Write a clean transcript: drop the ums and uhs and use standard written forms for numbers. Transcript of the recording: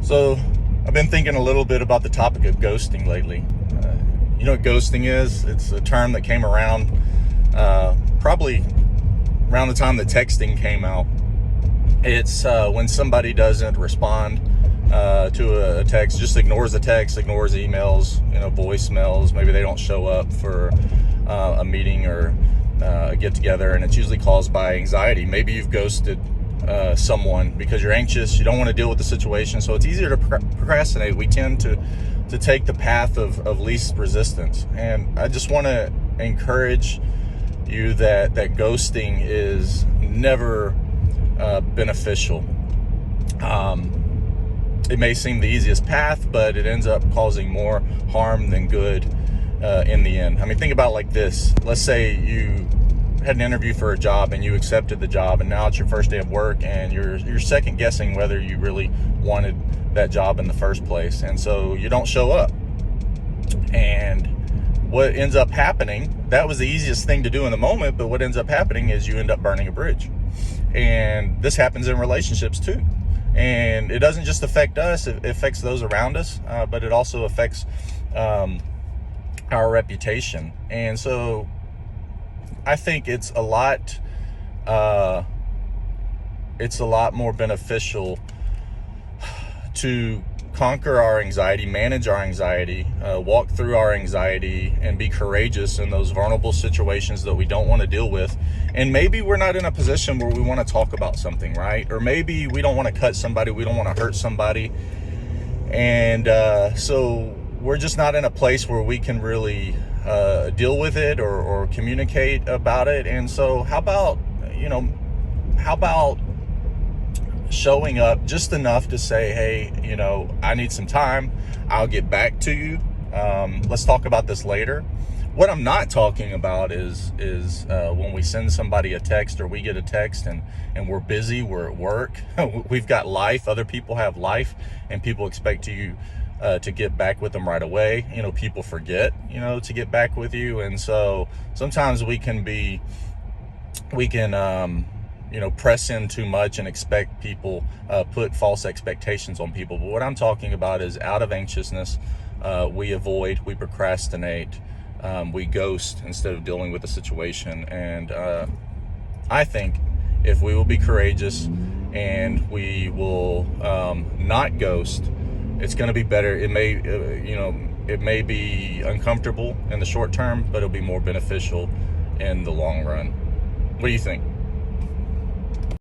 So I've been thinking a little bit about the topic of ghosting lately. You know what ghosting is? It's a term that came around probably around the time that texting came out. It's when somebody doesn't respond to a text, just ignores the text, ignores emails, voicemails. Maybe they don't show up for a meeting or a get together, and it's usually caused by anxiety. Maybe you've ghosted someone because you're anxious, you don't want to deal with the situation, so it's easier to procrastinate. We tend to take the path of least resistance, and I just want to encourage you that ghosting is never beneficial. It may seem the easiest path, but it ends up causing more harm than good in the end. I mean, think about it like this. Let's say you had an interview for a job and you accepted the job, and now it's your first day of work, and you're second guessing whether you really wanted that job in the first place, and so you don't show up. And what ends up happening, that was the easiest thing to do in the moment, but what ends up happening is you end up burning a bridge. And this happens in relationships too. And it doesn't just affect us, it affects those around us, but it also affects our reputation. And so I think it's a lot more beneficial to conquer our anxiety, manage our anxiety, walk through our anxiety, and be courageous in those vulnerable situations that we don't want to deal with. And maybe we're not in a position where we want to talk about something, right? Or maybe we don't want to cut somebody, we don't want to hurt somebody. And so we're just not in a place where we can really deal with it or communicate about it. And so how about showing up just enough to say, hey, I need some time, I'll get back to you, let's talk about this later. What I'm not talking about is when we send somebody a text, or we get a text and we're busy, we're at work, we've got life, other people have life, and people expect you to get back with them right away. People forget to get back with you, and so sometimes we can press in too much and expect people, put false expectations on people. But what I'm talking about is, out of anxiousness, we avoid, we procrastinate, we ghost instead of dealing with the situation. And I think if we will be courageous and we will not ghost, it's going to be better. It may be uncomfortable in the short term, but it'll be more beneficial in the long run. What do you think?